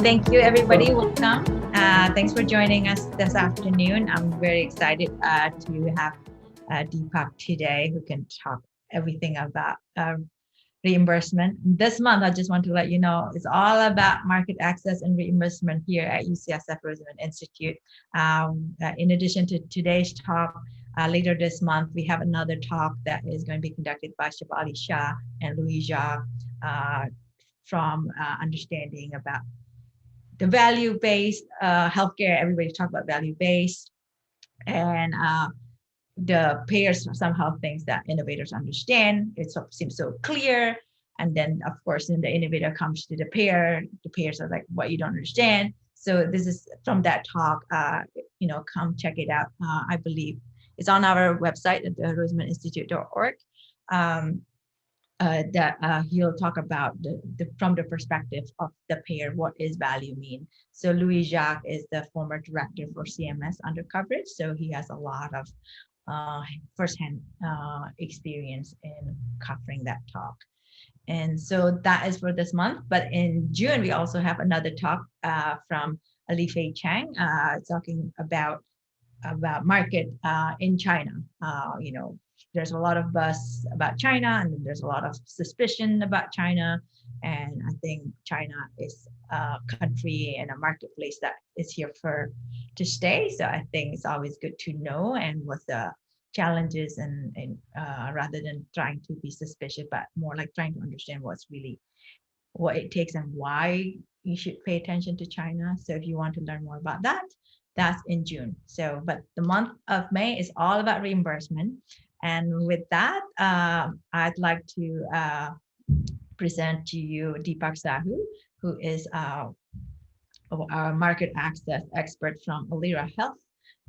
Thank you, everybody. Welcome. Thanks for joining us this afternoon. I'm very excited to have Deepak today, who can talk everything about reimbursement. This month, I just want to let you know, it's all about market access and reimbursement here at UCSF Rosenman Institute. In addition to today's talk, later this month, we have another talk that is going to be conducted by Shefali Shah and Louis Jacques from understanding about the value-based healthcare. Everybody talk about value-based, and the payers somehow thinks that innovators understand. It seems so clear, and then of course, when the innovator comes to the payers are like, "What, you don't understand?" So this is from that talk. Come check it out. I believe it's on our website at the rosenmaninstitute.org. That he'll talk about from the perspective of the payer, what is value mean. So Louis Jacques is the former director for CMS under coverage, so he has a lot of firsthand experience in covering that talk. And so that is for this month. But in June, we also have another talk from Alifei Chang, talking about market in China. There's a lot of buzz about China, and there's a lot of suspicion about China. And I think China is a country and a marketplace that is here to stay. So I think it's always good to know and what the challenges and rather than trying to be suspicious, but more like trying to understand what it takes and why you should pay attention to China. So if you want to learn more about that, that's in June. So, but the month of May is all about reimbursement. And with that, I'd like to present to you Deepak Sahu, who is our market access expert from Alira Health.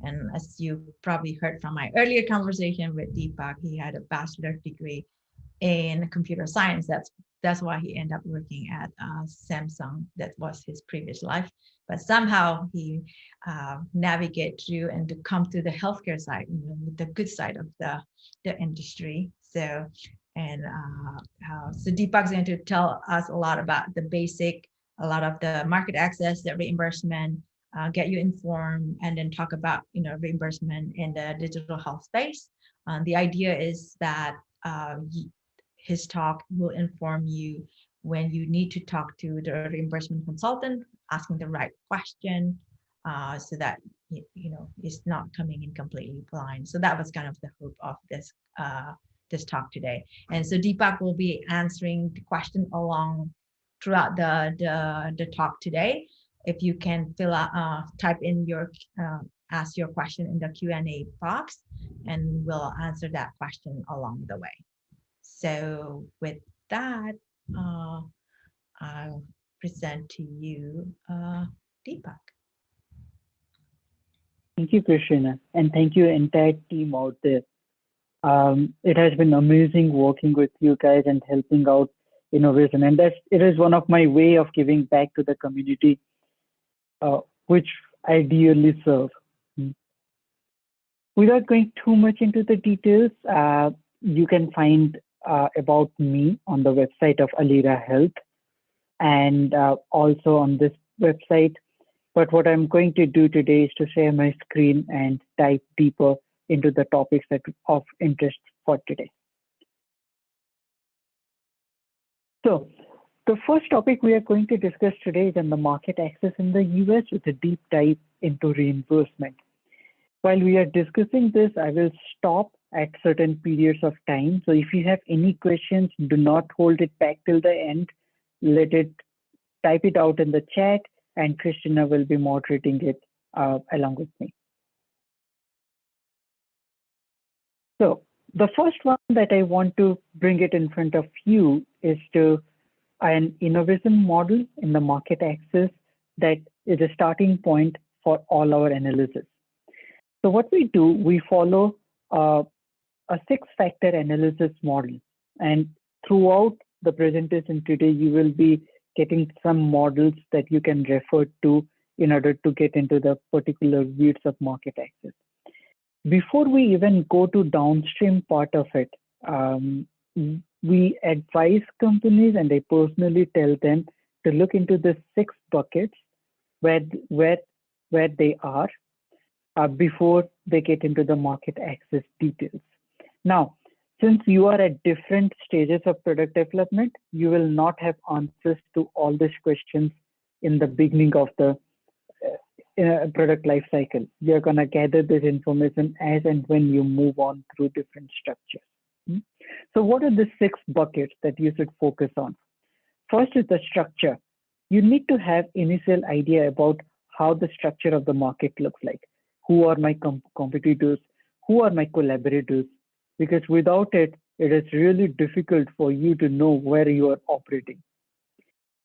And as you probably heard from my earlier conversation with Deepak, he had a bachelor's degree in computer science. That's why he ended up working at Samsung. That was his previous life. But somehow he navigated through and to come to the healthcare side, the good side of the industry. So Deepak's going to tell us a lot about a lot of the market access, the reimbursement, get you informed, and then talk about reimbursement in the digital health space. The idea is that his talk will inform you when you need to talk to the reimbursement consultant, asking the right question, so that it's not coming in completely blind. So that was kind of the hope of this talk today. And so Deepak will be answering the question throughout the talk today. If you can type in ask your question in the Q&A box, and we'll answer that question along the way. So with that, I'll present to you Deepak. Thank you, Christina, and thank you entire team out there. It has been amazing working with you guys and helping out innovation, and it is one of my way of giving back to the community, which I dearly serve. Without going too much into the details, you can find about me on the website of Alira Health and also on this website. But what I'm going to do today is to share my screen and dive deeper into the topics that of interest for today. So the first topic we are going to discuss today is on the market access in the US with a deep dive into reimbursement. While we are discussing this, I will stop at certain periods of time. So if you have any questions, do not hold it back till the end. Type it out in the chat, and Christina will be moderating it along with me. So the first one that I want to bring it in front of you is an innovation model in the market access that is a starting point for all our analysis. So what we do, we follow a 6-factor analysis model. And throughout the presentation today, you will be getting some models that you can refer to in order to get into the particular weeds of market access. Before we even go to downstream part of it, we advise companies, and I personally tell them to look into the 6 buckets where they are before they get into the market access details. Now, since you are at different stages of product development, you will not have answers to all these questions in the beginning of the product life cycle. You're going to gather this information as and when you move on through different structures. So what are the 6 buckets that you should focus on? First is the structure. You need to have initial idea about how the structure of the market looks like. Who are my competitors? Who are my collaborators? Because without it, it is really difficult for you to know where you are operating.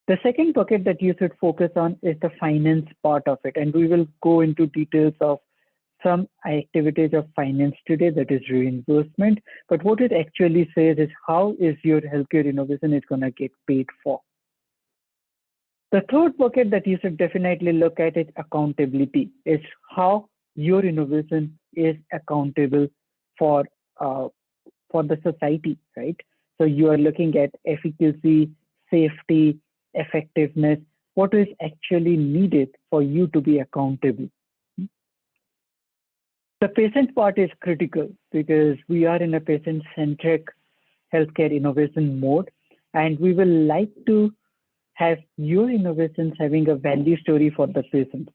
The second bucket that you should focus on is the finance part of it. And we will go into details of some activities of finance today, that is reimbursement. But what it actually says is how is your healthcare innovation is going to get paid for. The third bucket that you should definitely look at is accountability, is how your innovation is accountable for the society, right? So you are looking at efficacy, safety, effectiveness, what is actually needed for you to be accountable. The patient part is critical because we are in a patient-centric healthcare innovation mode, and we will like to have your innovations having a value story for the patient.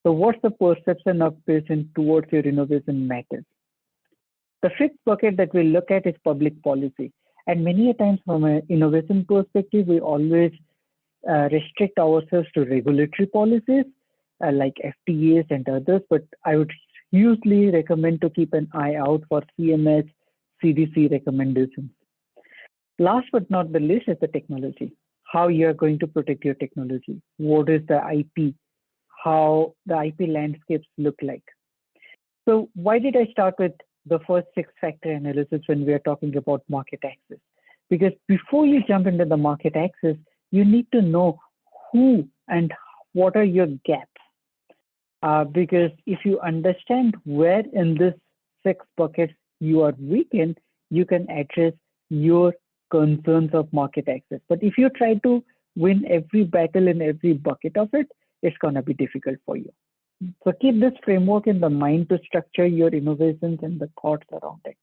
So what's the perception of patient towards your innovation matters? The fifth bucket that we look at is public policy. And many a times from an innovation perspective, we always restrict ourselves to regulatory policies like FTAs and others, but I would usually recommend to keep an eye out for CMS, CDC recommendations. Last but not the least is the technology. How you're going to protect your technology. What is the IP? How the IP landscapes look like. So why did I start with the first 6-factor analysis when we are talking about market access? Because before you jump into the market access, you need to know who and what are your gaps. Because if you understand where in this 6 buckets you are weak in, you can address your concerns of market access. But if you try to win every battle in every bucket of it, it's going to be difficult for you. So keep this framework in the mind to structure your innovations and the thoughts around it.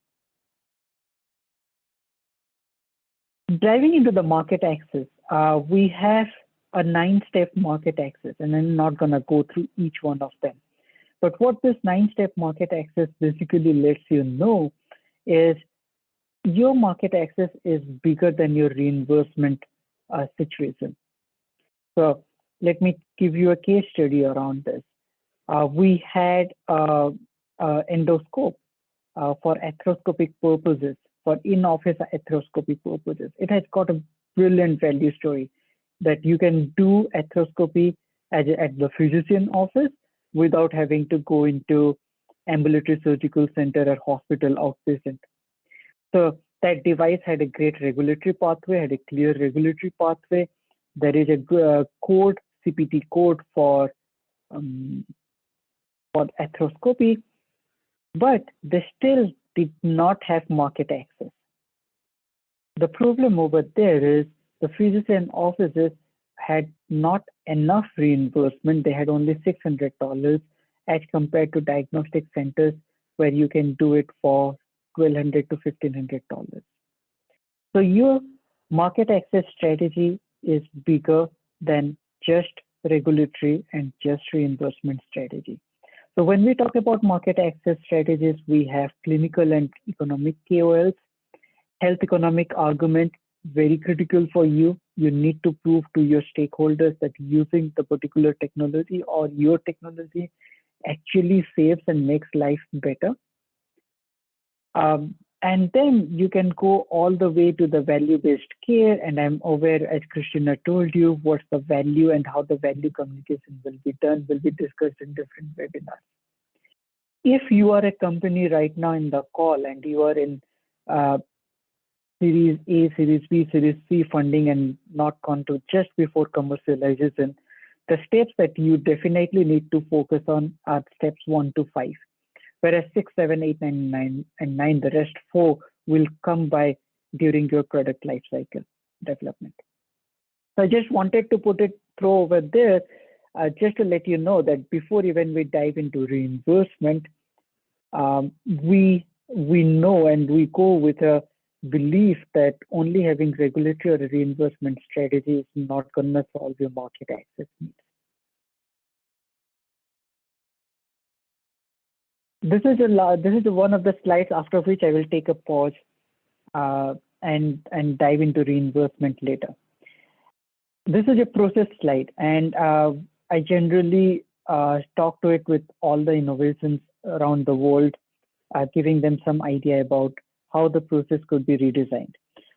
Diving into the market access, we have a 9-step market access, and I'm not going to go through each one of them. But what this 9-step market access basically lets you know is your market access is bigger than your reimbursement situation. So let me give you a case study around this. We had an endoscope for arthroscopic purposes, for in-office arthroscopy purposes. It has got a brilliant value story that you can do arthroscopy at the physician office without having to go into ambulatory surgical center or hospital outpatient. So that device had a great regulatory pathway, had a clear regulatory pathway. There is a code, CPT code for arthroscopy, but they still did not have market access. The problem over there is the physician offices had not enough reimbursement. They had only $600 as compared to diagnostic centers where you can do it for $1,200 to $1,500. So your market access strategy is bigger than just regulatory and just reimbursement strategy. So when we talk about market access strategies, we have clinical and economic KOLs, health economic argument, very critical for you. You need to prove to your stakeholders that using the particular technology or your technology actually saves and makes life better. And then you can go all the way to the value-based care. And I'm aware, as Christina told you, what's the value and how the value communication will be done will be discussed in different webinars. If you are a company right now in the call and you are in Series A, Series B, Series C funding and not gone to just before commercialization, the steps that you definitely need to focus on are steps 1 to 5. Whereas 6, 7, 8, 9, and 9, the rest 4 will come by during your product lifecycle development. I just wanted to throw over there, just to let you know that before even we dive into reimbursement, we know and we go with a belief that only having regulatory or reimbursement strategy is not going to solve your market access needs. This is one of the slides after which I will take a pause and dive into reimbursement later. This is a process slide, and I generally talk to it with all the innovations around the world, giving them some idea about how the process could be redesigned.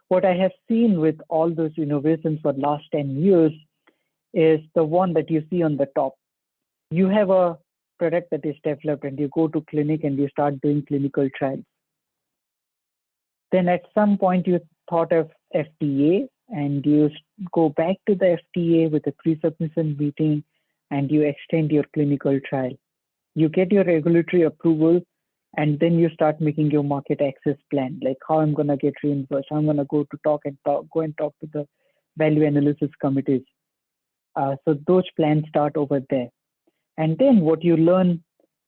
What I have seen with all those innovations for the last 10 years is the one that you see on the top. You have a product that is developed and you go to clinic and you start doing clinical trials. Then at some point you thought of FDA and you go back to the FDA with a pre-submission meeting and you extend your clinical trial. You get your regulatory approval and then you start making your market access plan, like how I'm going to get reimbursed, how I'm going to go and talk to the value analysis committees. So those plans start over there. And then what you learn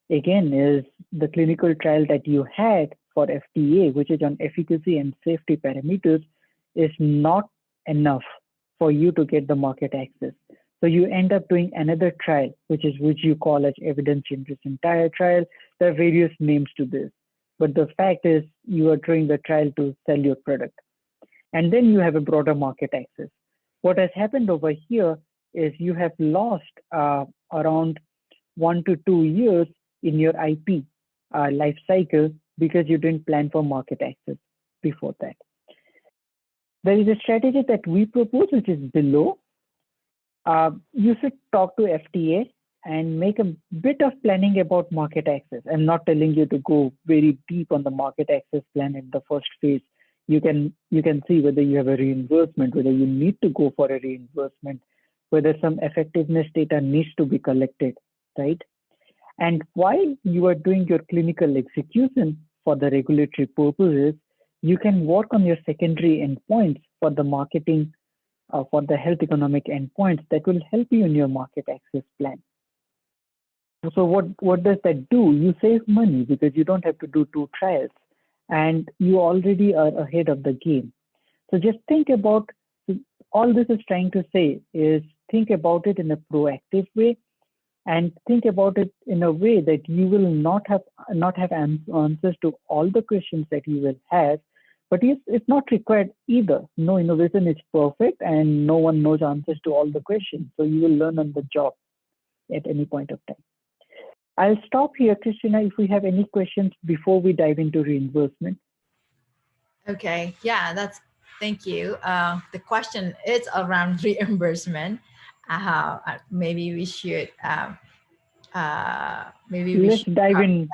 again is the clinical trial that you had for FDA, which is on efficacy and safety parameters, is not enough for you to get the market access. So you end up doing another trial, which you call as evidence generation trial. There are various names to this, but the fact is you are doing the trial to sell your product. And then you have a broader market access. What has happened over here is you have lost around 1 to 2 years in your IP life cycle because you didn't plan for market access before that. There is a strategy that we propose, which is below. You should talk to FDA and make a bit of planning about market access. I'm not telling you to go very deep on the market access plan in the first phase. You can see whether you have a reimbursement, whether you need to go for a reimbursement, whether some effectiveness data needs to be collected, right? And while you are doing your clinical execution for the regulatory purposes, you can work on your secondary endpoints for the marketing, for the health economic endpoints that will help you in your market access plan. So what does that do? You save money because you don't have to do 2 trials and you already are ahead of the game. So just think about, all this is trying to say is think about it in a proactive way and think about it in a way that you will not have answers to all the questions that you will have, but it's not required either. No innovation is perfect and no one knows answers to all the questions. So you will learn on the job at any point of time. I'll stop here, Christina, if we have any questions before we dive into reimbursement. Okay, yeah, thank you. The question is around reimbursement. Maybe we should, let's dive in.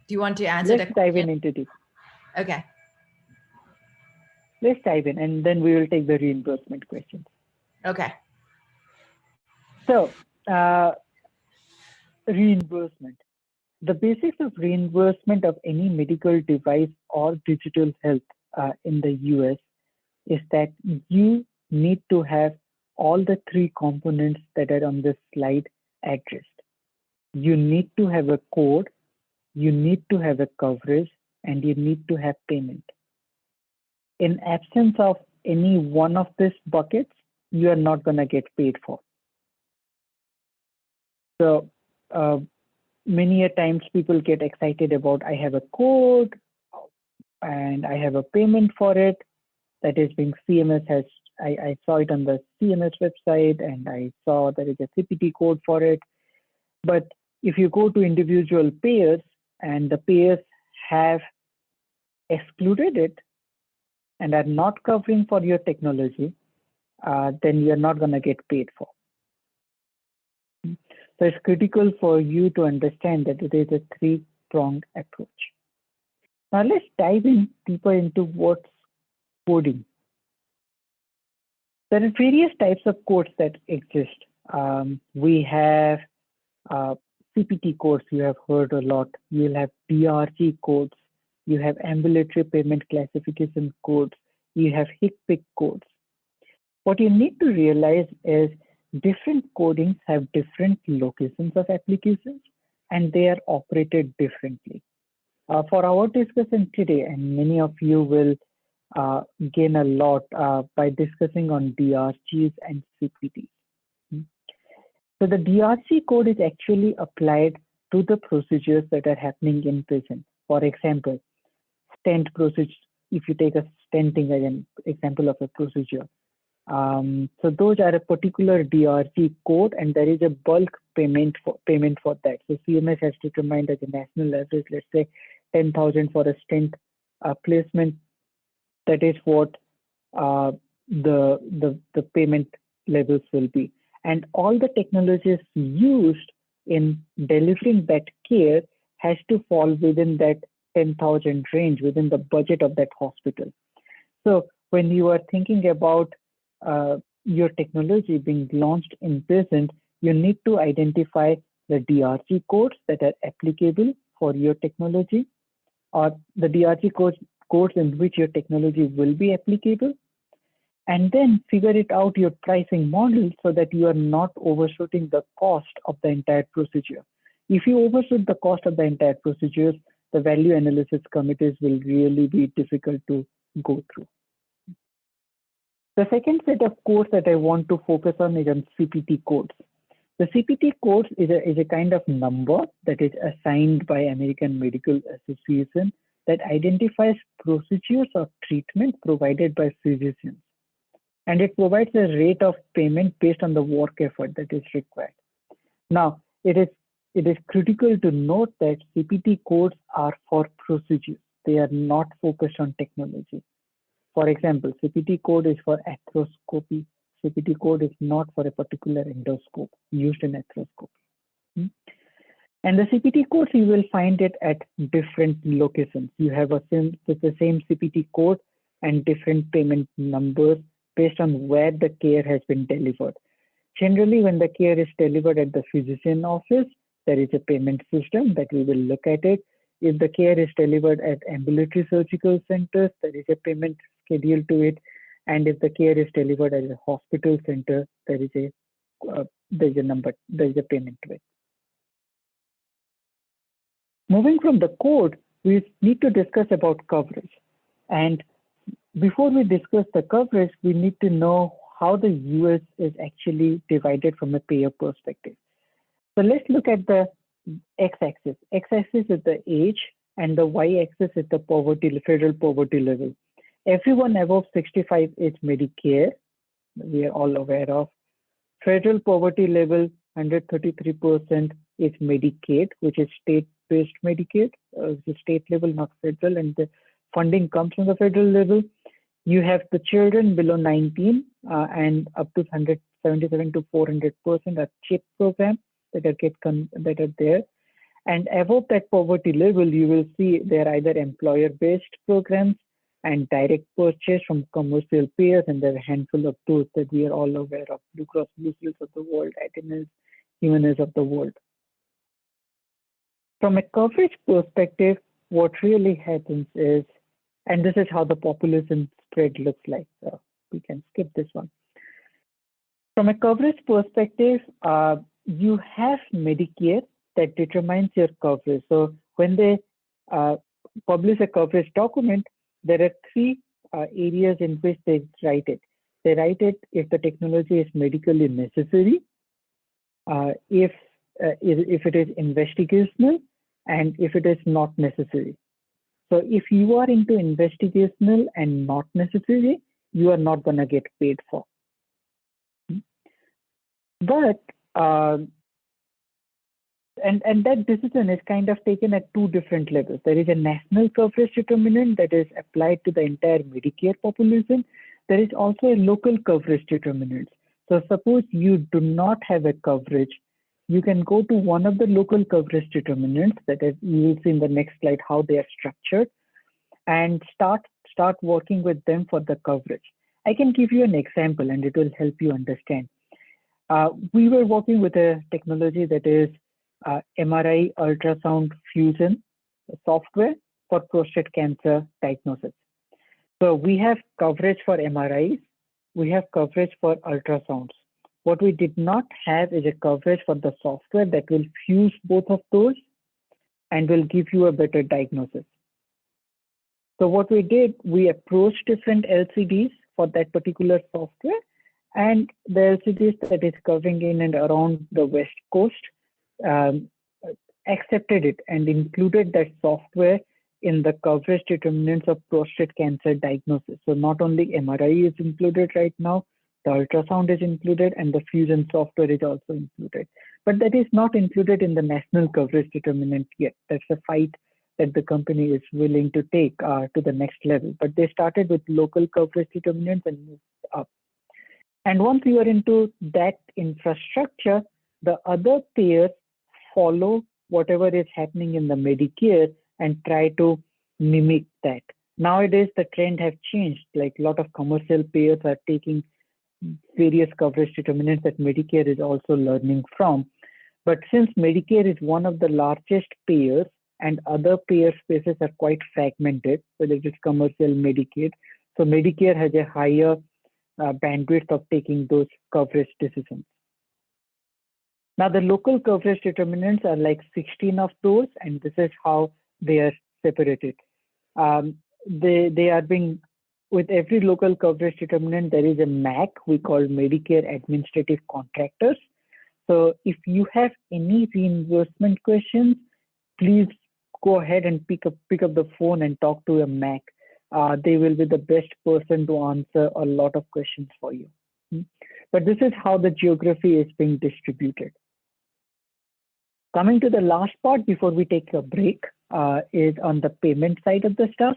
Do you want to answer the question? Let's dive in into this. Okay. Let's dive in and then we will take the reimbursement questions. Okay. So, reimbursement. The basics of reimbursement of any medical device or digital health in the US is that you need to have all the 3 components that are on this slide addressed. You need to have a code, you need to have a coverage, and you need to have payment. In absence of any one of these buckets, you are not going to get paid for. So many a times people get excited about, I have a code and I have a payment for it. That is being CMS has, I saw it on the CMS website and I saw there is a CPT code for it. But if you go to individual payers and the payers have excluded it and are not covering for your technology, then you're not going to get paid for. So it's critical for you to understand that it is a 3-pronged approach. Now let's dive in deeper into what's coding. There are various types of codes that exist. We have CPT codes, you have heard a lot. You'll have DRG codes. You have ambulatory payment classification codes. You have HCPCS codes. What you need to realize is different codings have different locations of applications and they are operated differently. For our discussion today, and many of you will gain a lot by discussing on DRGs and CPTs. So the DRG code is actually applied to the procedures that are happening in prison. For example, stent procedure, if you take a stenting as an example of a procedure. So those are a particular DRG code and there is a bulk payment for that. So CMS has determined as a national average, let's say 10,000 for a stent placement. That is what the payment levels will be. And all the technologies used in delivering that care has to fall within that 10,000 range, within the budget of that hospital. So when you are thinking about your technology being launched in present, you need to identify the DRG codes that are applicable for your technology, or the DRG codes in which your technology will be applicable, and then figure it out your pricing model so that you are not overshooting the cost of the entire procedure. If you overshoot the cost of the entire procedures, the value analysis committees will really be difficult to go through. The second set of codes that I want to focus on is on CPT codes. The CPT codes is a kind of number that is assigned by American Medical Association that identifies procedures or treatment provided by physicians. And it provides a rate of payment based on the work effort that is required. Now, it is critical to note that CPT codes are for procedures. They are not focused on technology. For example, CPT code is for arthroscopy. CPT code is not for a particular endoscope used in arthroscopy. And the CPT codes, you will find it at different locations. You have the same CPT code and different payment numbers based on where the care has been delivered. Generally, when the care is delivered at the physician office, there is a payment system that we will look at it. If the care is delivered at ambulatory surgical centers, there is a payment schedule to it. And if the care is delivered at a hospital center, there is a payment to it. Moving from the code, we need to discuss about coverage. And before we discuss the coverage, we need to know how the US is actually divided from a payer perspective. So let's look at the x-axis. X-axis is the age and the y-axis is the federal poverty level. Everyone above 65 is Medicare, we are all aware of. Federal poverty level, 133% is Medicaid, which is state-based Medicaid, the state level, not federal, and the funding comes from the federal level. You have the children below 19 and up to 177 to 400% are CHIP programs that are there. And above that poverty level, you will see they're either employer-based programs and direct purchase from commercial payers, and there are a handful of those that we are all aware of: Blue Cross Blue Shield of the world, Aetna, Humana of the world. From a coverage perspective, what really happens is, and this is how the population spread looks like. So we can skip this one. From a coverage perspective, you have Medicare that determines your coverage. So when they publish a coverage document, there are three areas in which they write it. They write it if the technology is medically necessary, if it is investigational, and if it is not necessary. So if you are into investigational and not necessary, you are not going to get paid for. But and that decision is kind of taken at two different levels. There is a national coverage determinant that is applied to the entire Medicare population. There is also a local coverage determinant. So suppose you do not have a coverage, you can go to one of the local coverage determinants that is, you will see in the next slide how they are structured, and start working with them for the coverage. I can give you an example and it will help you understand. We were working with a technology that is MRI ultrasound fusion software for prostate cancer diagnosis. So we have coverage for MRIs we have coverage for ultrasounds. What we did not have is a coverage for the software that will fuse both of those and will give you a better diagnosis. So what we did, we approached different LCDs for that particular software, and the LCDs that is covering in and around the West Coast um, accepted it and included that software in the coverage determinants of prostate cancer diagnosis. So not only MRI is included right now, the ultrasound is included, and the fusion software is also included. But that is not included in the national coverage determinant yet. That's a fight that the company is willing to take to the next level. But they started with local coverage determinants and moved up. And once you are into that infrastructure, the other payers follow whatever is happening in the Medicare and try to mimic that. Nowadays, the trend have changed. Like a lot of commercial payers are taking various coverage determinants that Medicare is also learning from. But since Medicare is one of the largest payers and other payer spaces are quite fragmented, whether it is commercial, Medicaid, so Medicare has a higher bandwidth of taking those coverage decisions. Now the local coverage determinants are like 16 of those, and this is how they are separated. They are being, with every local coverage determinant, there is a MAC we call Medicare Administrative Contractors. So if you have any reimbursement questions, please go ahead and pick up the phone and talk to a MAC. They will be the best person to answer a lot of questions for you. But this is how the geography is being distributed. Coming to the last part before we take a break is on the payment side of the stuff.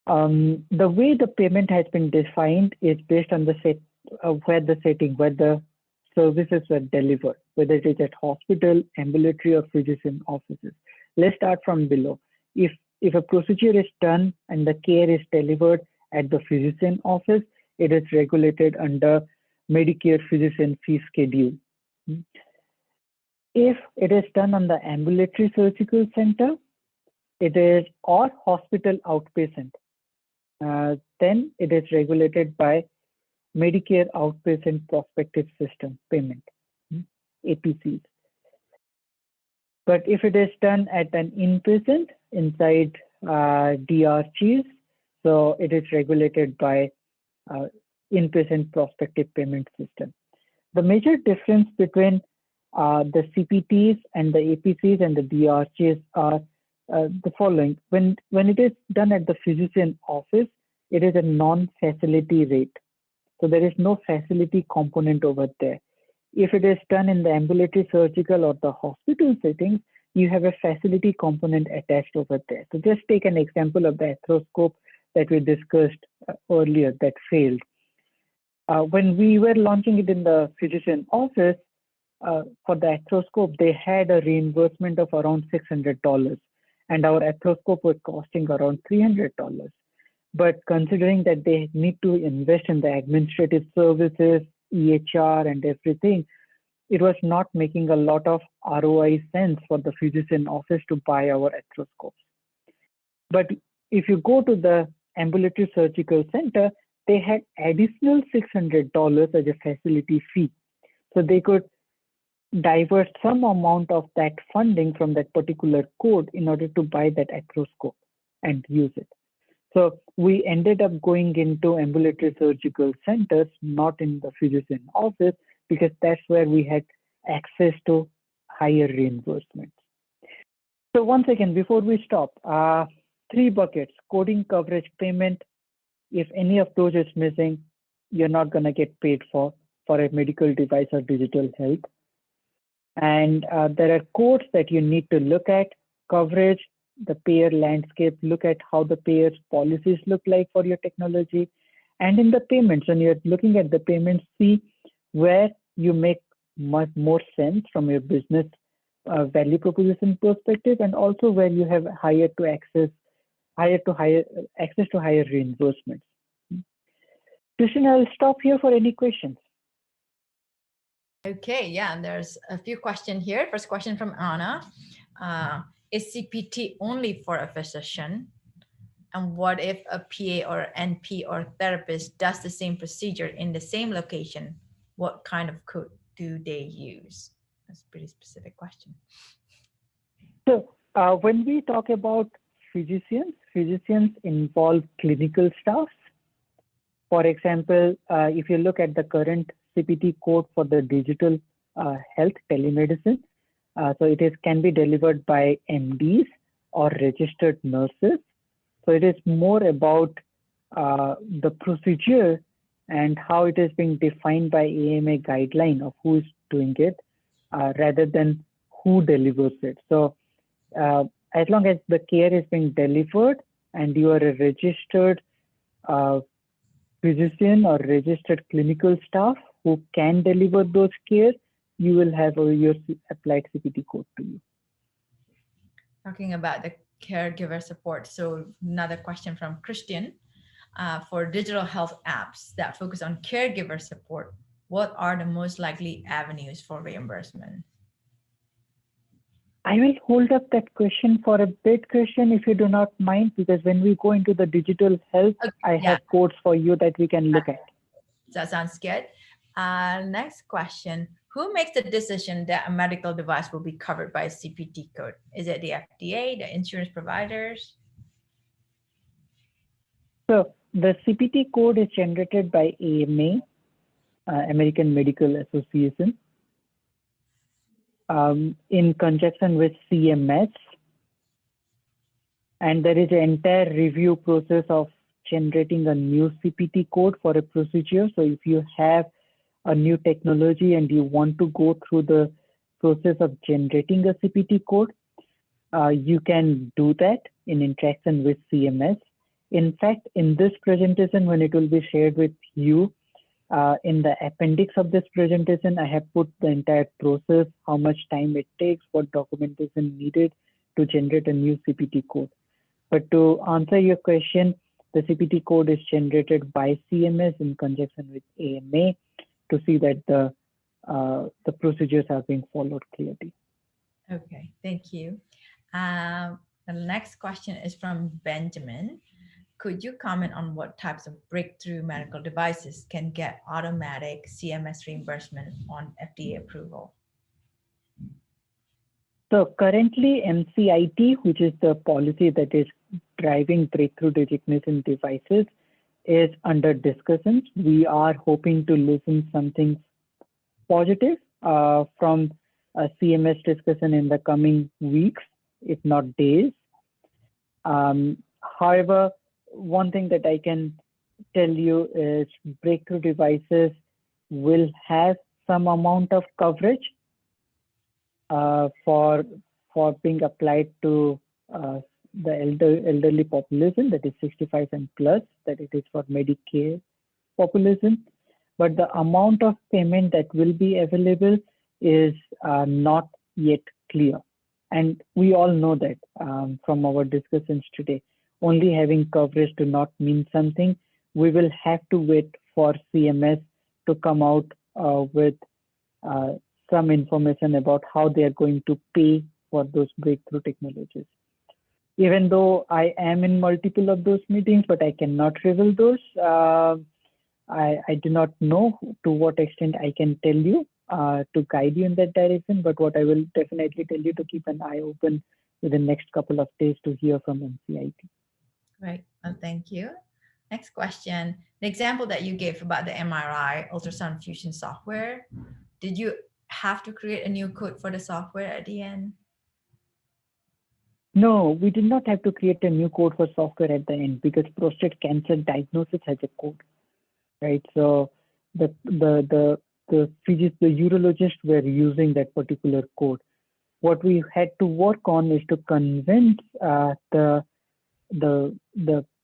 The way the payment has been defined is based on the where the services were delivered, whether it is at hospital, ambulatory, or physician offices. Let's start from below. If a procedure is done and the care is delivered at the physician office, it is regulated under Medicare Physician Fee Schedule. If it is done on the ambulatory surgical center, it is or hospital outpatient, then it is regulated by Medicare Outpatient Prospective System Payment, APCs. But if it is done at an inpatient inside DRGs, so it is regulated by Inpatient Prospective Payment System. The major difference between the CPTs and the APCs and the DRGs are the following. When it is done at the physician office, it is a non-facility rate. So there is no facility component over there. If it is done in the ambulatory surgical or the hospital settings, you have a facility component attached over there. So just take an example of the arthroscope that we discussed earlier that failed. When we were launching it in the physician office, for the arthroscope, they had a reimbursement of around $600, and our arthroscope was costing around $300. But considering that they need to invest in the administrative services, EHR, and everything, it was not making a lot of ROI sense for the physician office to buy our arthroscopes. But if you go to the ambulatory surgical center, they had additional $600 as a facility fee. So they could divert some amount of that funding from that particular code in order to buy that arthroscope and use it. So we ended up going into ambulatory surgical centers, not in the physician office, because that's where we had access to higher reimbursements. So once again, before we stop, 3 buckets: coding, coverage, payment. If any of those is missing, you're not going to get paid for a medical device or digital health. And there are codes that you need to look at: coverage, the payer landscape, look at how the payer's policies look like for your technology. And in the payments, when you're looking at the payments, see where you make much more sense from your business value proposition perspective, and also where you have access to higher reimbursements. Christian, I'll stop here for any questions. Okay, yeah, and there's a few questions here. First question from Anna. Is CPT only for a physician? And what if a PA or NP or therapist does the same procedure in the same location? What kind of code do they use? That's a pretty specific question. So when we talk about physicians involve clinical staff. For example, if you look at the current CPT code for the digital health telemedicine, so can be delivered by MDs or registered nurses. So it is more about the procedure and how it is being defined by AMA guideline of who is doing it, rather than who delivers it. So as long as the care is being delivered and you are a registered physician or registered clinical staff who can deliver those care, you will have your applied CPT code to you. Talking about the caregiver support. So another question from Christian. For digital health apps that focus on caregiver support, what are the most likely avenues for reimbursement? I will hold up that question for a bit, Christian, if you do not mind, because when we go into the digital health, Okay, I have codes for you that we can look at. That sounds good. Next question. Who makes the decision that a medical device will be covered by a CPT code? Is it the FDA, the insurance providers? So the CPT code is generated by AMA, American Medical Association, in conjunction with CMS. And there is an entire review process of generating a new CPT code for a procedure. So if you have a new technology and you want to go through the process of generating a CPT code, you can do that in interaction with CMS. In fact, in this presentation, when it will be shared with you, in the appendix of this presentation, I have put the entire process, how much time it takes, what documentation needed to generate a new CPT code. But to answer your question, the CPT code is generated by CMS in conjunction with AMA to see that the procedures are being followed clearly. Okay, thank you. The next question is from Benjamin. Could you comment on what types of breakthrough medical devices can get automatic CMS reimbursement on FDA approval? So currently MCIT, which is the policy that is driving breakthrough designation devices, is under discussions. We are hoping to listen something positive from a CMS discussion in the coming weeks, if not days. However, one thing that I can tell you is breakthrough devices will have some amount of coverage for being applied to the elderly population, that is 65 and plus, that it is for Medicare population. But the amount of payment that will be available is not yet clear. And we all know that from our discussions today. Only having coverage do not mean something. We will have to wait for CMS to come out with some information about how they are going to pay for those breakthrough technologies. Even though I am in multiple of those meetings, but I cannot reveal those. I do not know to what extent I can tell you to guide you in that direction, but what I will definitely tell you to keep an eye open within the next couple of days to hear from MCIT. Great, well, thank you. Next question, the example that you gave about the MRI ultrasound fusion software, did you have to create a new code for the software at the end? No, we did not have to create a new code for software at the end because prostate cancer diagnosis has a code, right? So the urologists were using that particular code. What we had to work on is to convince the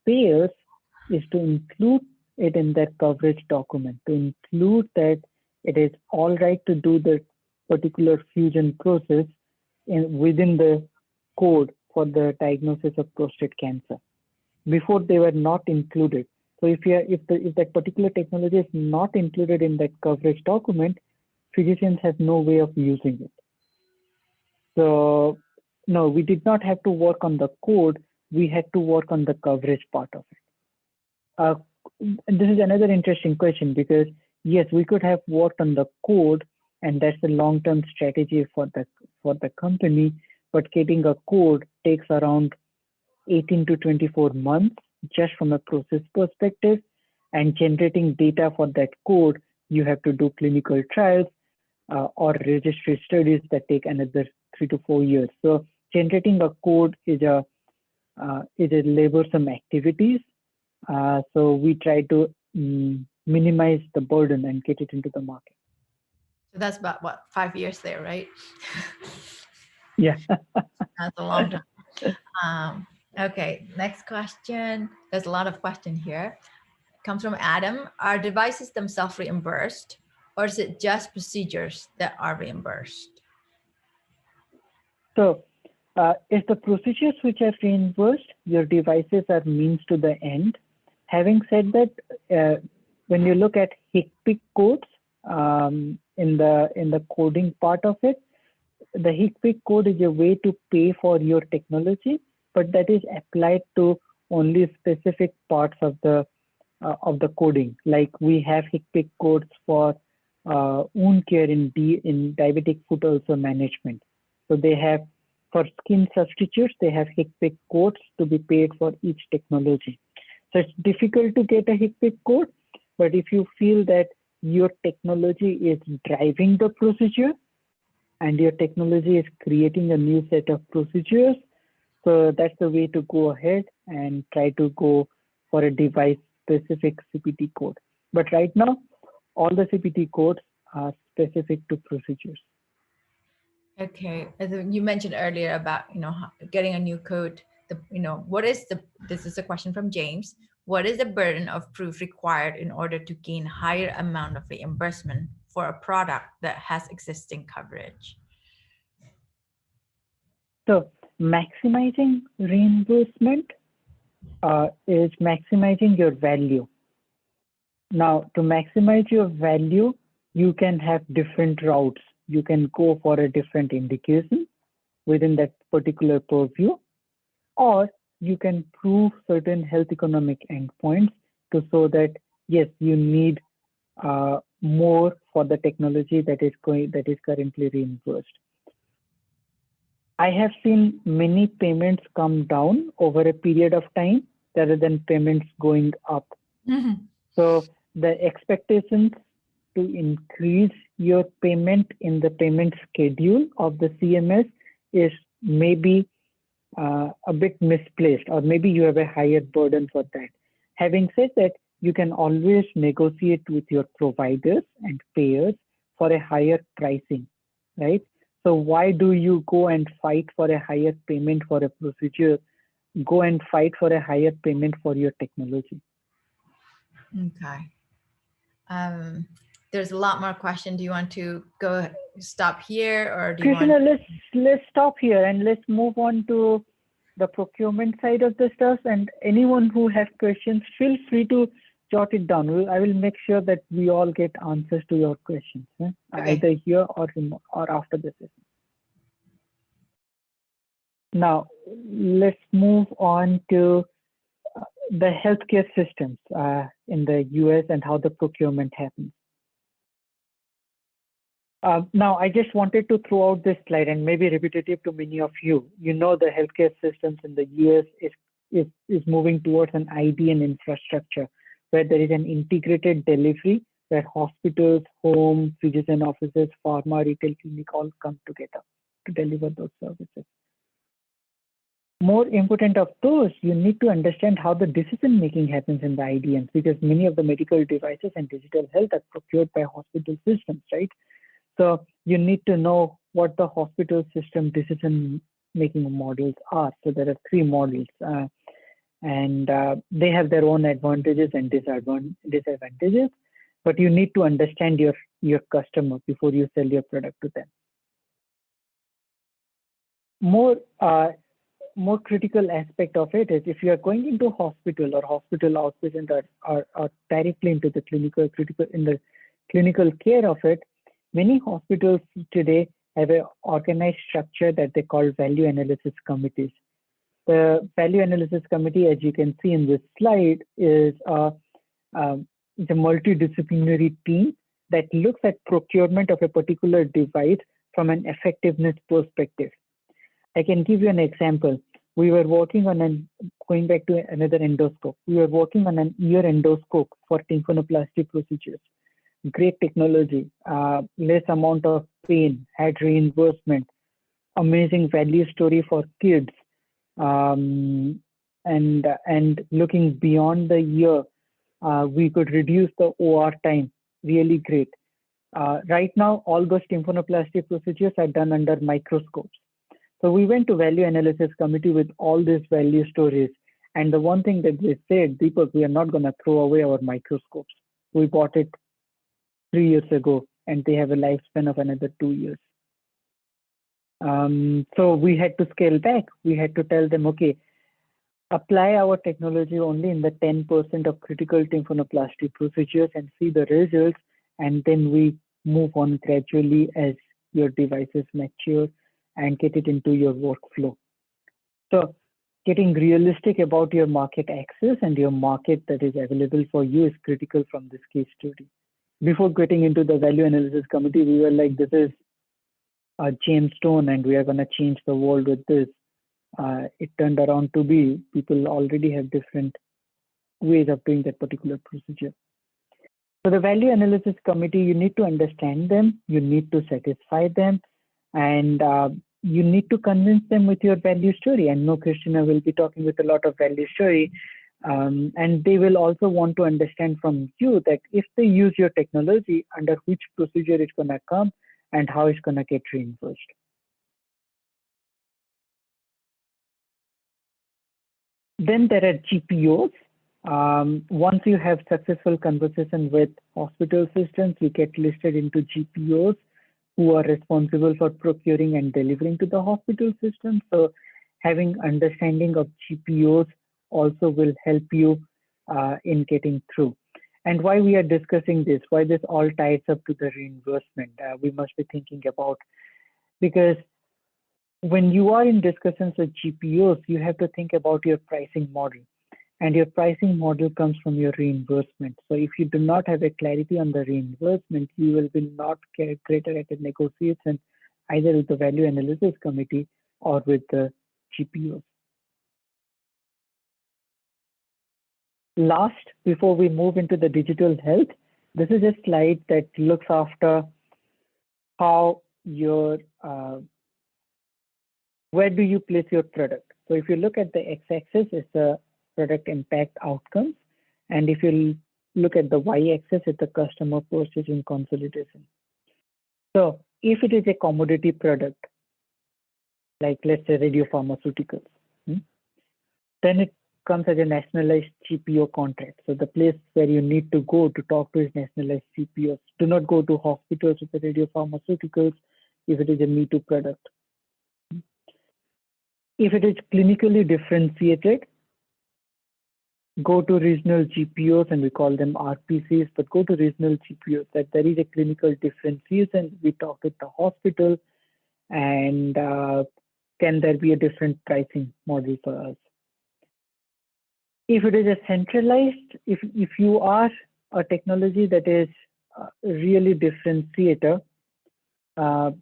payers is to include it in their coverage document, to include that it is all right to do the particular fusion process within the code for the diagnosis of prostate cancer. Before, they were not included. So if that particular technology is not included in that coverage document, physicians have no way of using it. So no, we did not have to work on the code. we had to work on the coverage part of it. This is another interesting question because yes, we could have worked on the code, and that's a long-term strategy for the company. But getting a code takes around 18 to 24 months just from a process perspective, and generating data for that code, you have to do clinical trials or registry studies that take another 3 to 4 years. So generating a code is a laborsome activities. So we try to minimize the burden and get it into the market. So that's about what, 5 years there, right? Yeah. That's a long time. Okay, next question. There's a lot of questions here. It comes from Adam. Are devices themselves reimbursed, or is it just procedures that are reimbursed? So if the procedures which are reimbursed, your devices are means to the end. Having said that, when you look at HCPCS codes in the coding part of it, the HCPCS code is a way to pay for your technology, but that is applied to only specific parts of the coding. Like we have HCPCS codes for wound care in diabetic foot ulcer management. So they have, for skin substitutes, they have HCPCS codes to be paid for each technology. So it's difficult to get a HCPCS code, but if you feel that your technology is driving the procedure and your technology is creating a new set of procedures, so that's the way to go ahead and try to go for a device specific CPT code. But right now, all the CPT codes are specific to procedures. Okay, as you mentioned earlier about getting a new code. What is this is a question from James. What is the burden of proof required in order to gain higher amount of reimbursement for a product that has existing coverage? So maximizing reimbursement is maximizing your value. Now, to maximize your value, you can have different routes. You can go for a different indication within that particular purview, or you can prove certain health economic endpoints to show that yes, you need more for the technology that is currently reimbursed. I have seen many payments come down over a period of time rather than payments going up. Mm-hmm. So the expectations to increase your payment in the payment schedule of the CMS is maybe a bit misplaced, or maybe you have a higher burden for that. Having said that, you can always negotiate with your providers and payers for a higher pricing, right? So why do you go and fight for a higher payment for a procedure? Go and fight for a higher payment for your technology. Okay. There's a lot more questions. Do you want to go stop here, or do you Krishna, want? let's stop here and let's move on to the procurement side of the stuff. And anyone who has questions, feel free to jot it down. I will make sure that we all get answers to your questions, Okay. either here or after the session. Now, let's move on to the healthcare systems in the US and how the procurement happens. Now, I just wanted to throw out this slide, and maybe repetitive to many of you. You know, the healthcare systems in the US is moving towards an IDN infrastructure where there is an integrated delivery where hospitals, homes, physician offices, pharma, retail, clinic all come together to deliver those services. More important of those, you need to understand how the decision making happens in the IDNs, because many of the medical devices and digital health are procured by hospital systems, right? So you need to know what the hospital system decision making models are. So there are 3 models, and they have their own advantages and disadvantages, but you need to understand your customer before you sell your product to them. More critical aspect of it is if you are going into hospital or hospital outpatient or directly into the clinical care of it, many hospitals today have an organized structure that they call value analysis committees. The value analysis committee, as you can see in this slide, is the multidisciplinary team that looks at procurement of a particular device from an effectiveness perspective. I can give you an example. We were working on going back to another endoscope. We were working on an ear endoscope for tympanoplasty procedures. Great technology, less amount of pain, had reimbursement, amazing value story for kids, and looking beyond the year, we could reduce the OR time. Really great. Right now, all those tympanoplasty procedures are done under microscopes. So we went to value analysis committee with all these value stories. And the one thing that they said, Deepak, we are not going to throw away our microscopes. We bought it 3 years ago, and they have a lifespan of another 2 years. So we had to scale back. We had to tell them, okay, apply our technology only in the 10% of critical tympanoplasty procedures and see the results, and then we move on gradually as your devices mature and get it into your workflow. So getting realistic about your market access and your market that is available for you is critical from this case study. Before getting into the value analysis committee, we were like, this is a gemstone and we are going to change the world with this. It turned around to be people already have different ways of doing that particular procedure. So the value analysis committee, you need to understand them, you need to satisfy them, and you need to convince them with your value story. And no, Christina will be talking with a lot of value story. And they will also want to understand from you that if they use your technology, under which procedure it's going to come and how it's going to get reimbursed. Then there are GPOs. Once you have successful conversation with hospital systems, you get listed into GPOs who are responsible for procuring and delivering to the hospital system. So having understanding of GPOs also will help you in getting through. And why we are discussing this, why this all ties up to the reimbursement, we must be thinking about, because when you are in discussions with GPOs, you have to think about your pricing model. And your pricing model comes from your reimbursement. So if you do not have a clarity on the reimbursement, you will be not get greater at a negotiation either with the value analysis committee or with the GPOs. Last, before we move into the digital health, this is a slide that looks after how your, where do you place your product? So if you look at the x-axis, it's the product impact outcomes. And if you look at the y-axis, it's the customer purchasing consolidation. So if it is a commodity product, like let's say radiopharmaceuticals, then it comes as a nationalized GPO contract. So the place where you need to go to talk to is nationalized GPOs. Do not go to hospitals with the radiopharmaceuticals if it is a Me Too product. If it is clinically differentiated, go to regional GPOs, and we call them RPCs, but go to regional GPOs that there is a clinical differentiation. We talk with the hospital, and can there be a different pricing model for us? If it is a centralized, if you are a technology that is really differentiator,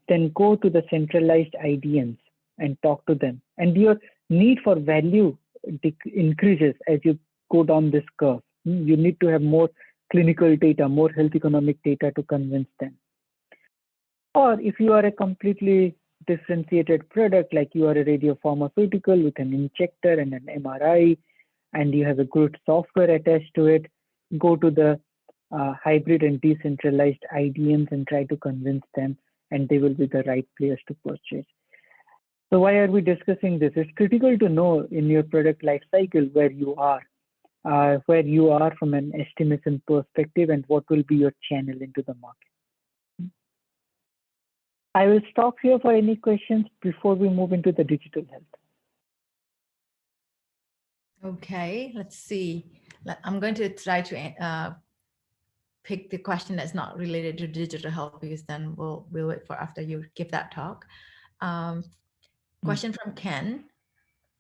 then go to the centralized IDNs and talk to them. And your need for value increases as you go down this curve. You need to have more clinical data, more health economic data to convince them. Or if you are a completely differentiated product, like you are a radiopharmaceutical with an injector and an MRI, and you have a good software attached to it, go to the hybrid and decentralized IDNs and try to convince them, and they will be the right players to purchase. So why are we discussing this? It's critical to know in your product life cycle where you are from an estimation perspective and what will be your channel into the market. I will stop here for any questions before we move into the digital health. Okay, let's see. I'm going to try to pick the question that's not related to digital health, because then we'll wait for after you give that talk. Question from Ken.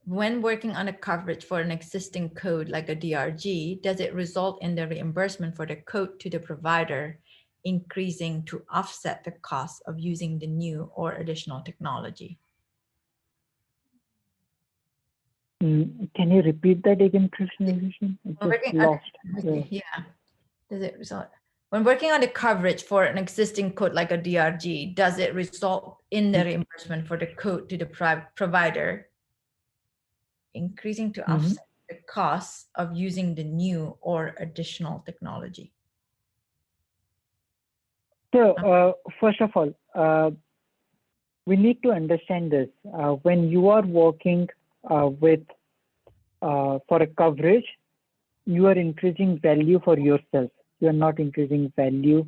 when working on a coverage for an existing code like a DRG, does it result in the reimbursement for the code to the provider increasing to offset the cost of using the new or additional technology? Can you repeat that again, Krishna? I When just working on, lost. yeah, does it result when working on the coverage for an existing code like a DRG, does it result in the reimbursement for the code to the provider increasing to offset the costs of using the new or additional technology? So first of all, we need to understand this. When you are working with for a coverage, you are increasing value for yourself. You are not increasing value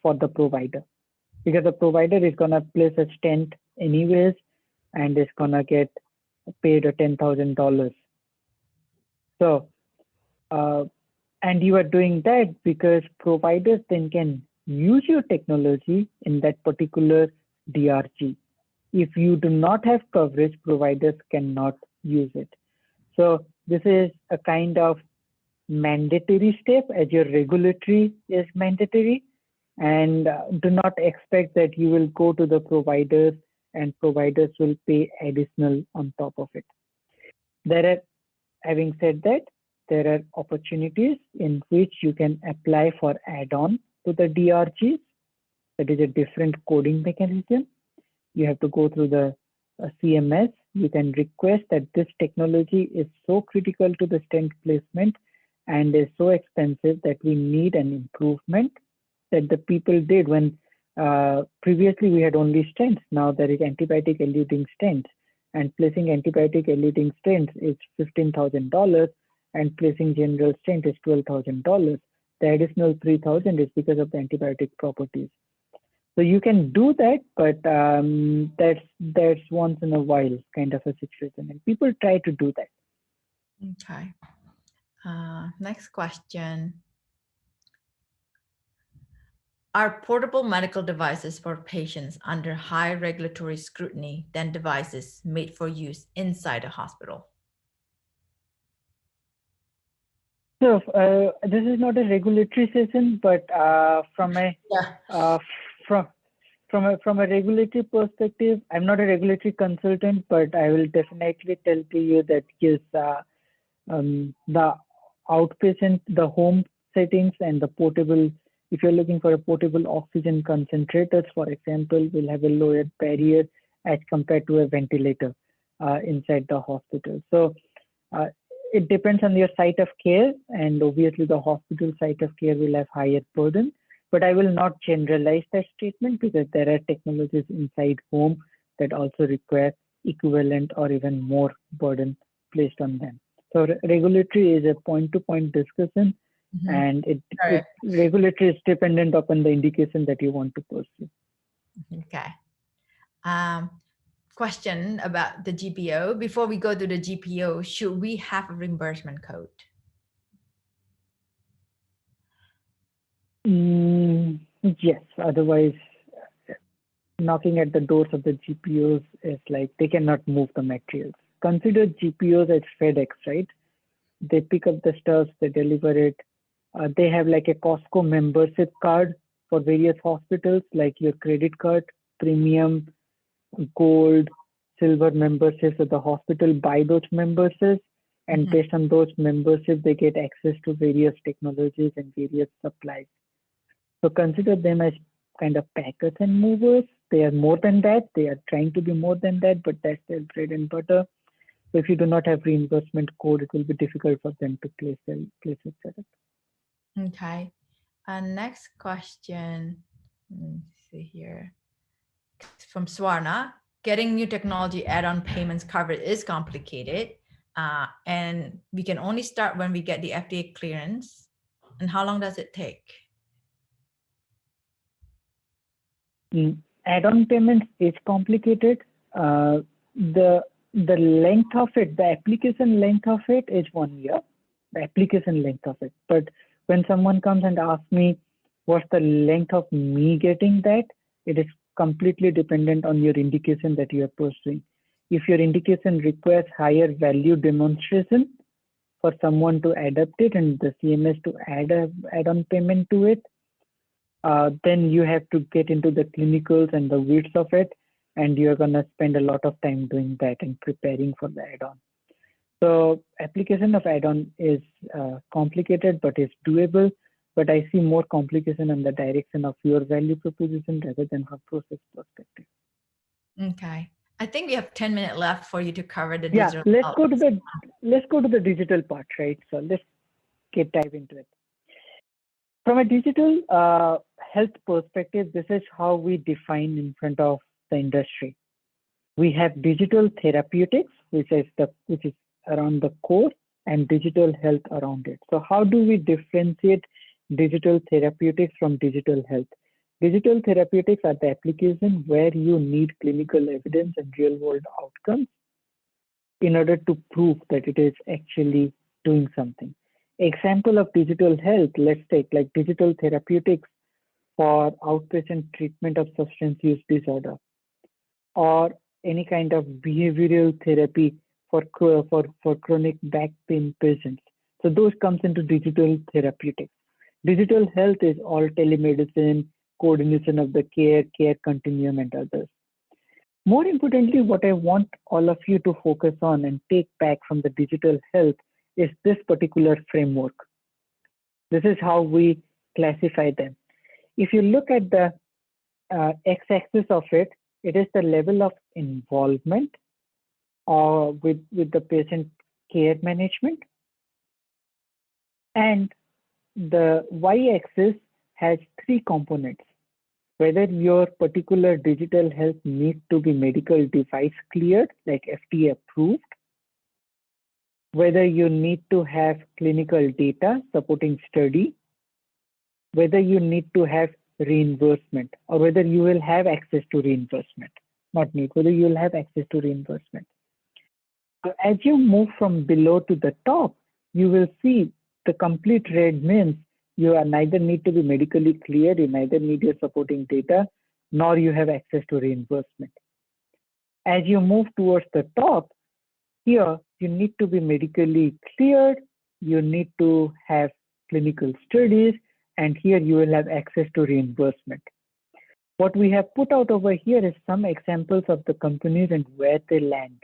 for the provider, because the provider is gonna place a stent anyways and is gonna get paid a $10,000. So, and you are doing that because providers then can use your technology in that particular DRG. If you do not have coverage, providers cannot use it. So this is a kind of mandatory step, as your regulatory is mandatory, and do not expect that you will go to the providers and providers will pay additional on top of it. Having said that, there are opportunities in which you can apply for add-on to the DRGs. That is a different coding mechanism. You have to go through the CMS. You can request that this technology is so critical to the stent placement and is so expensive that we need an improvement that the people did when previously we had only stents. Now there is antibiotic eluting stents, and placing antibiotic eluting stents is $15,000 and placing general stent is $12,000. The additional $3,000 is because of the antibiotic properties. So you can do that, but that's once in a while kind of a situation, and people try to do that. Okay. Next question. Are portable medical devices for patients under high regulatory scrutiny than devices made for use inside a hospital? So this is not a regulatory session, but from a regulatory perspective, I'm not a regulatory consultant, but I will definitely tell to you that yes, the outpatient, the home settings and the portable, if you're looking for a portable oxygen concentrators, for example, will have a lower barrier as compared to a ventilator inside the hospital. So it depends on your site of care, and obviously the hospital site of care will have higher burden, but I will not generalize that statement because there are technologies inside home that also require equivalent or even more burden placed on them. So regulatory is a point-to-point discussion, and regulatory is dependent upon the indication that you want to pursue. Okay. Question about the GPO. Before we go to the GPO, should we have a reimbursement code? Yes, otherwise knocking at the doors of the GPOs is like they cannot move the materials. Consider GPOs as FedEx, right? They pick up the stuff, they deliver it. They have like a Costco membership card for various hospitals, like your credit card, premium, gold, silver memberships. So the hospital buy those memberships, and based on those memberships, they get access to various technologies and various supplies. So consider them as kind of packers and movers. They are more than that. They are trying to be more than that, but that's their bread and butter. So if you do not have reimbursement code, it will be difficult for them to place it setup. Okay. Next question. Let me see here. From Swarna. Getting new technology add-on payments covered is complicated, and we can only start when we get the FDA clearance. And how long does it take? Add-on payments is complicated. The length of it, the application length of it is 1 year. The application length of it. But when someone comes and asks me what's the length of me getting that, it is completely dependent on your indication that you are pursuing. If your indication requires higher value demonstration for someone to adapt it and the CMS to add on payment to it, then you have to get into the clinicals and the weeds of it, and you're going to spend a lot of time doing that and preparing for the add-on. So application of add-on is complicated, but it's doable. But I see more complication in the direction of your value proposition rather than from process perspective. Okay. I think we have 10 minutes left for you to cover the Yeah, digital. let's go to the digital part, right? So let's dive into it. From a digital health perspective, this is how we define in front of the industry. We have digital therapeutics, which is around the core, and digital health around it. So how do we differentiate digital therapeutics from digital health? Digital therapeutics are the application where you need clinical evidence and real world outcomes in order to prove that it is actually doing something. Example of digital health, let's take like digital therapeutics for outpatient treatment of substance use disorder, or any kind of behavioral therapy for chronic back pain patients. So those comes into digital therapeutics. Digital health is all telemedicine, coordination of the care continuum, and others. More importantly, what I want all of you to focus on and take back from the digital health is this particular framework. This is how we classify them. If you look at the x-axis of it, it is the level of involvement with the patient care management. And the y-axis has three components: whether your particular digital health needs to be medical device cleared, like FDA approved, whether you need to have clinical data supporting study, whether you need to have reimbursement, or whether you will have access to reimbursement. Not need, whether you will have access to reimbursement. So as you move from below to the top, you will see the complete red means you are neither need to be medically cleared, you neither need your supporting data, nor you have access to reimbursement. As you move towards the top, here you need to be medically cleared, you need to have clinical studies, and here you will have access to reimbursement. What we have put out over here is some examples of the companies and where they land.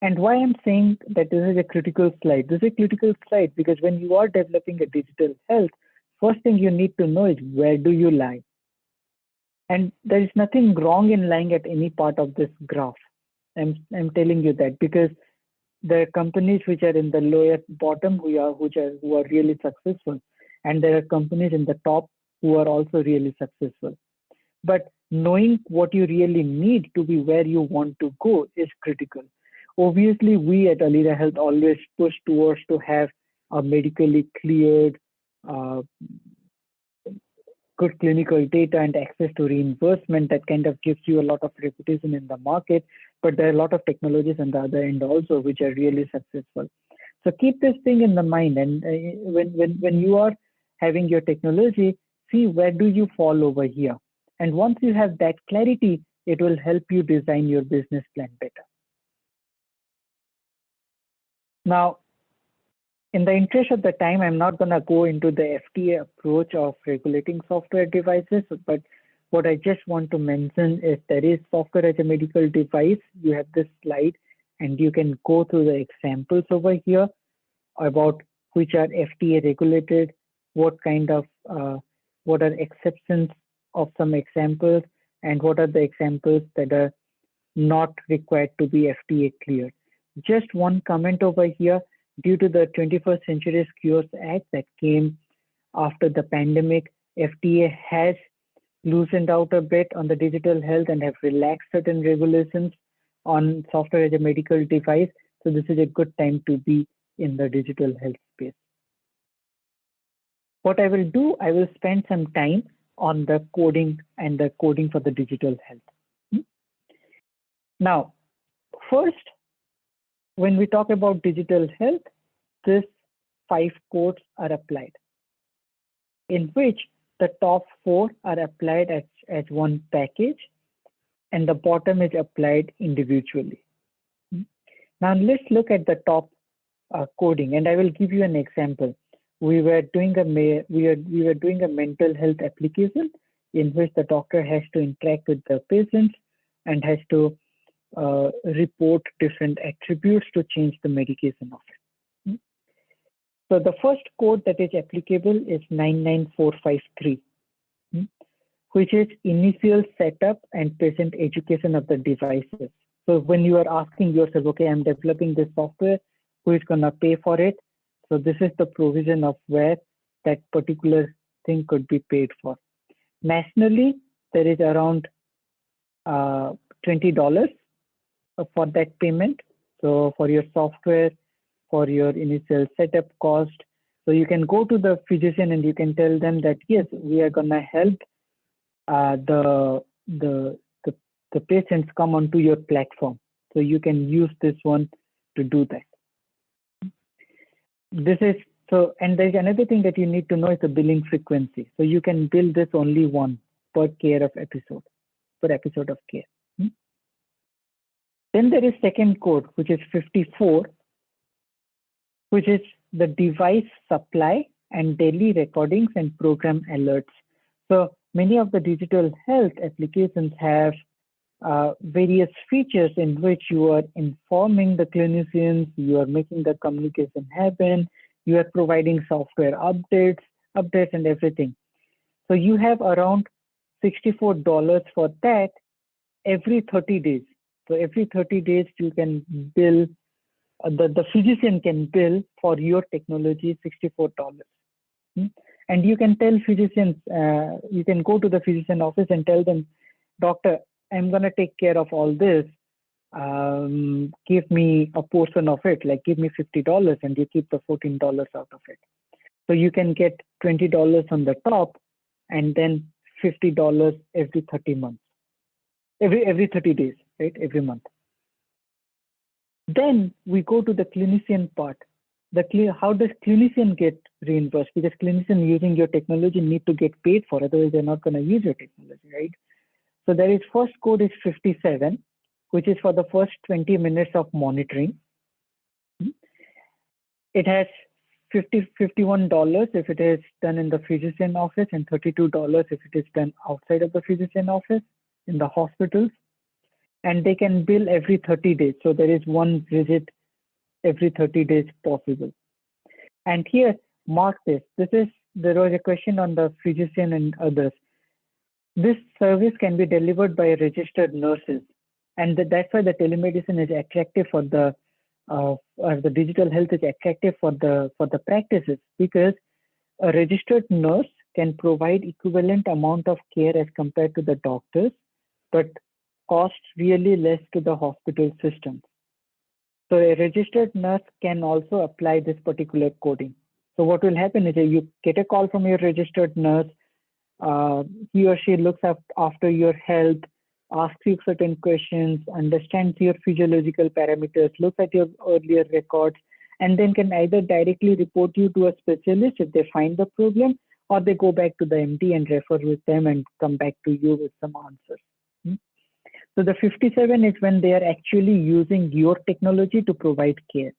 And why I'm saying that this is a critical slide. This is a critical slide because when you are developing a digital health, first thing you need to know is where do you lie? And there is nothing wrong in lying at any part of this graph. I'm telling you that because there are companies which are in the lower bottom who are really successful, and there are companies in the top who are also really successful. But knowing what you really need to be where you want to go is critical. Obviously, we at Alira Health always push towards to have a medically cleared, good clinical data and access to reimbursement that kind of gives you a lot of reputation in the market. But there are a lot of technologies on the other end also which are really successful. So keep this thing in the mind, and when you are having your technology, see where do you fall over here. And once you have that clarity, it will help you design your business plan better. Now, in the interest of the time, I'm not going to go into the FDA approach of regulating software devices, but what I just want to mention is there is software as a medical device. You have this slide, and you can go through the examples over here about which are FDA regulated, what are exceptions of some examples, and what are the examples that are not required to be FDA cleared. Just one comment over here, due to the 21st Century Cures Act that came after the pandemic, FDA has loosened out a bit on the digital health and have relaxed certain regulations on software as a medical device. So this is a good time to be in the digital health space. What I will do, I will spend some time on the coding and the coding for the digital health. Now, first, when we talk about digital health, these 5 codes are applied, in which the top 4 are applied as one package, and the bottom is applied individually. Now let's look at the top coding, and I will give you an example. We were doing a mental health application in which the doctor has to interact with the patients and has to report different attributes to change the medication of it. So the first code that is applicable is 99453, which is initial setup and present education of the devices. So when you are asking yourself, okay, I'm developing this software, who is going to pay for it? So this is the provision of where that particular thing could be paid for. Nationally, there is around $20 for that payment. So for your software, for your initial setup cost. So you can go to the physician and you can tell them that, yes, we are going to help the patients come onto your platform. So you can use this one to do that. This is so, and there's another thing that you need to know is the billing frequency. So you can bill this only one per episode of care. Then there is second code, which is 54, which is the device supply and daily recordings and program alerts. So many of the digital health applications have various features in which you are informing the clinicians, you are making the communication happen, you are providing software updates and everything. So you have around $64 for that every 30 days. So every 30 days you can bill, the physician can bill for your technology $64. And you can tell physicians, you can go to the physician office and tell them, doctor, I'm going to take care of all this. Give me a portion of it, like give me $50 and you keep the $14 out of it. So you can get $20 on the top and then $50 every 30 months, every 30 days, right? Every month. Then we go to the clinician part. How does clinician get reimbursed? Because clinician using your technology need to get paid for, otherwise they're not going to use your technology, right? So there is first code is 57, which is for the first 20 minutes of monitoring. It has $51 if it is done in the physician office and $32 if it is done outside of the physician office in the hospitals. And they can bill every 30 days. So there is one visit every 30 days possible. And here, mark this. There was a question on the physician and others. This service can be delivered by registered nurses. And that's why the telemedicine is attractive for the digital health is attractive for the practices, because a registered nurse can provide equivalent amount of care as compared to the doctors, but cost really less to the hospital system. So a registered nurse can also apply this particular coding. So what will happen is you get a call from your registered nurse, he or she looks after your health, asks you certain questions, understands your physiological parameters, looks at your earlier records, and then can either directly report you to a specialist if they find the problem, or they go back to the MD and refer with them and come back to you with some answers. So the 57 is when they are actually using your technology to provide care.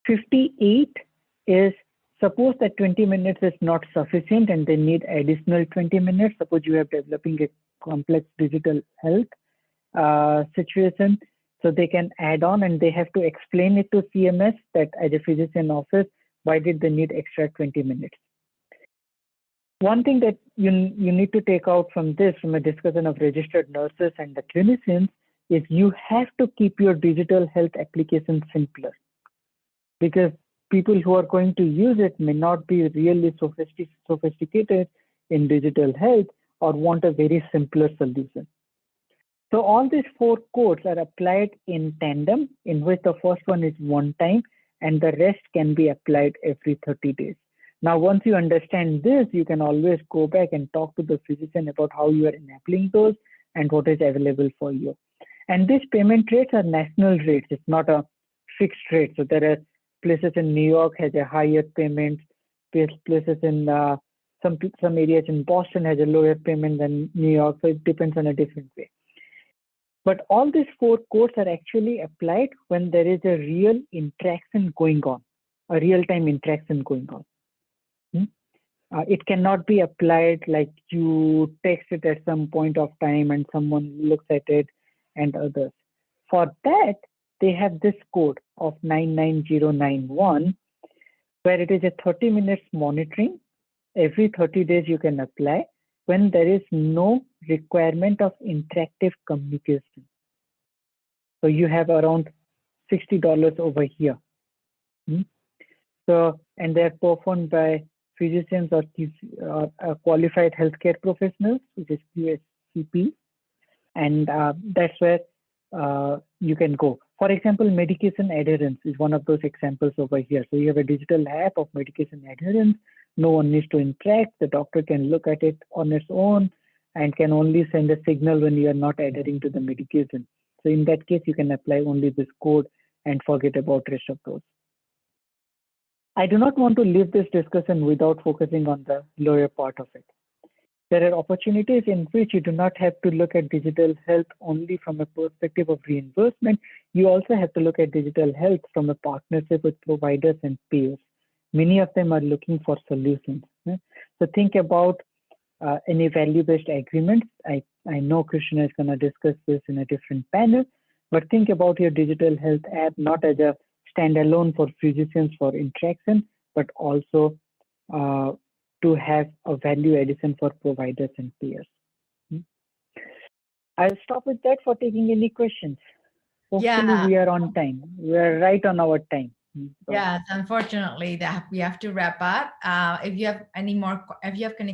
58 is, suppose that 20 minutes is not sufficient and they need additional 20 minutes. Suppose you are developing a complex digital health situation. So they can add on and they have to explain it to CMS that as a physician office, why did they need extra 20 minutes? One thing that you need to take out from this, from a discussion of registered nurses and the clinicians, is you have to keep your digital health application simpler, because people who are going to use it may not be really sophisticated in digital health or want a very simpler solution. So all these four codes are applied in tandem, in which the first one is one time and the rest can be applied every 30 days. Now, once you understand this, you can always go back and talk to the physician about how you are enabling those and what is available for you. And these payment rates are national rates. It's not a fixed rate. So there are places in New York has a higher payment, places in some areas in Boston has a lower payment than New York. So it depends on a different way. But all these 4 codes are actually applied when there is a real interaction going on, a real-time interaction going on. It cannot be applied like you text it at some point of time and someone looks at it and others. For that, they have this code of 99091, where it is a 30 minutes monitoring. Every 30 days you can apply when there is no requirement of interactive communication. So you have around $60 over here. So, and they're performed by physicians or qualified healthcare professionals, which is QSCP. And that's where you can go. For example, medication adherence is one of those examples over here. So you have a digital app of medication adherence. No one needs to interact. The doctor can look at it on its own and can only send a signal when you are not adhering to the medication. So in that case, you can apply only this code and forget about rest of those. I do not want to leave this discussion without focusing on the lower part of it. There are opportunities in which you do not have to look at digital health only from a perspective of reimbursement. You also have to look at digital health from a partnership with providers and payers. Many of them are looking for solutions. So think about any value-based agreements. I know Krishna is going to discuss this in a different panel, but think about your digital health app not as a standalone for physicians for interaction, but also to have a value addition for providers and payers. I'll stop with that for taking any questions. Hopefully we are on time. We are right on our time. So. Yeah, unfortunately that we have to wrap up. If you have any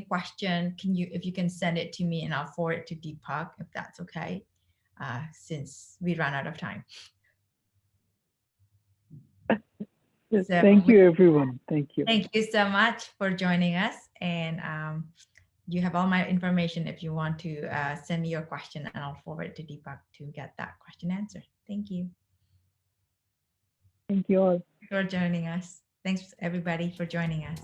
question, if you can send it to me and I'll forward it to Deepak if that's okay, since we ran out of time. So thank you, everyone. Thank you. Thank you so much for joining us. And you have all my information if you want to send me your question and I'll forward it to Deepak to get that question answered. Thank you. Thank you all for joining us. Thanks everybody for joining us.